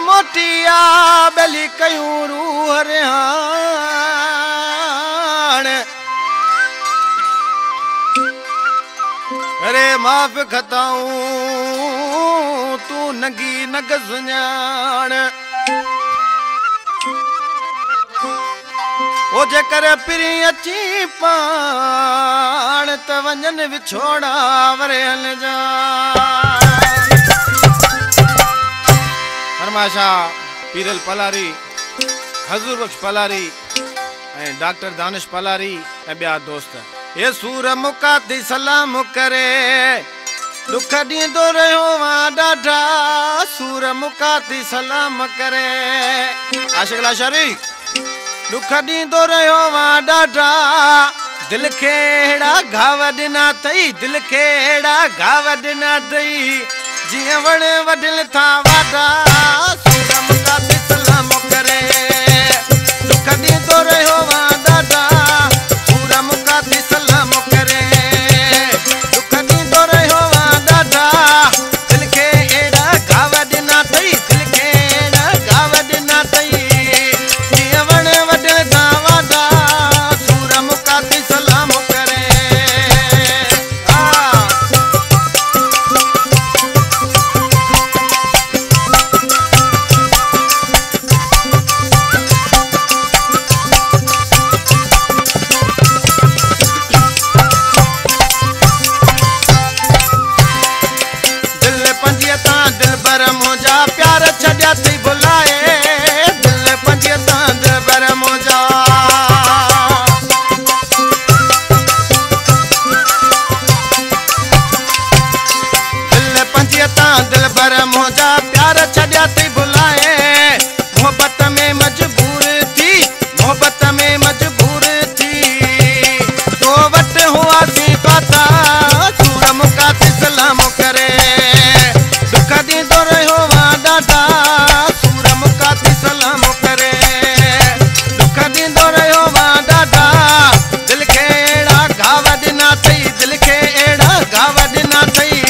मोटिया बेली कयूं रूह रिहान अरे माफ़ खताऊं तू नंगी नग सुञाण ओ जेकर पिरी अची पाण त वञन विछोड़ा वरे हल जा फरमाशा पीरल पलारी हजूर बख्श पलारी डॉक्टर दानिश पलारी ॿिया दोस्त ये सूर मुकाती सलाम करे दुख ॾींदो रहियो मां ॾाढा सूर मुकाती सलाम करे आशिक़ लाशारी दुख ॾींदो रहियो मां ॾाढा दिल खे अहिड़ा घाव ॾिना अथई दिल खे अहिड़ा घाव ॾिना अथई जीअं वण वढिल था वाढा सूर मुकाती सलाम करे दुख ॾींदो रहियो मां ॾाढा सूर मुकाती सलाम करे दुख ॾींदो रहियो मां ॾाढा दिल खे अहिड़ा घाव ॾिना अथई दिल खे अहिड़ा घाव ॾिना अथई जीअं वण वढिल था वाढा सूर मुकाती सलाम करे प्यार छॾिया थी बुलाए दिल पंजिया तां दिल बर मोजा दिल पंजिया तां दिल बर मोजा प्यार छॾिया थी बुलाए मोहब्बत में मजबूर थी मोहब्बत में मजबूर थी तो वट हुआ थी पाता सूर मुकाती सलाम करे दुख ॾींदो रहियो सूर मुकाती सलाम करे दुख ॾींदो रहियो मां ॾाढा दिल खे अहिड़ा घाव ॾिना अथई दिल खे अहिड़ा घाव ॾिना अथई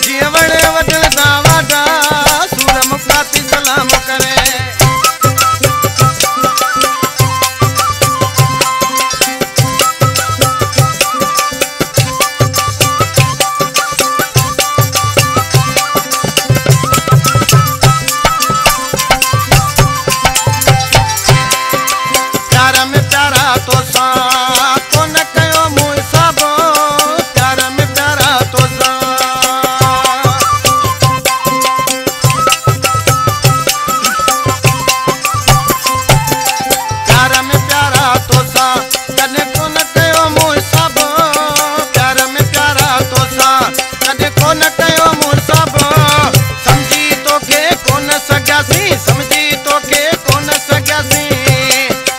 जीअं वण वढिल था वाढा सूर मुकाती सलाम करे समझी तोखे कोन सघियासीं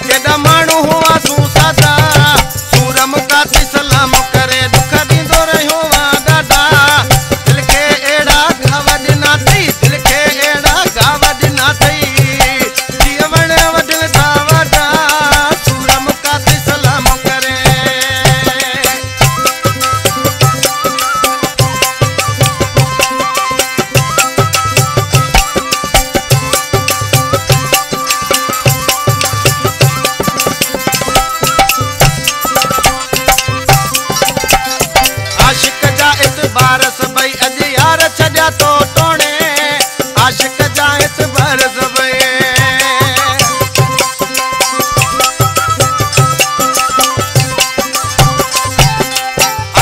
केॾा माण्हू हुआ तूं सादा सूर मुकाती सलाम करे दुख ॾींदो रहियो मां ॾाढा दिल खे अहिड़ा घाव ॾिना अथई दिल खे अहिड़ा घाव ॾिना अथई जीअं वण वढिल था वाढा सूर मुकाती सलाम करे तो टोणे आशिक जा एतबार सभई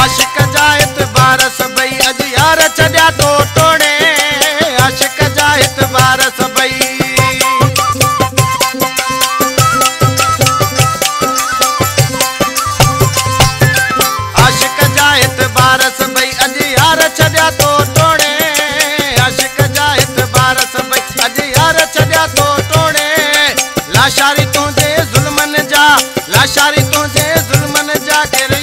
आशिक जा एतबार सभई अॼु यार छॾिया तो टोणे आशिक जा एतबार सभई आशिक जा एतबार सभई अॼु यार छॾिया तो टोणे आशिक जा एतबार सभई अॼु यार छॾिया तो टोणे लाशारी तुंहिंजे ज़ुल्मनि जा लाशारी तुंहिंजे ज़ुल्मनि जा केर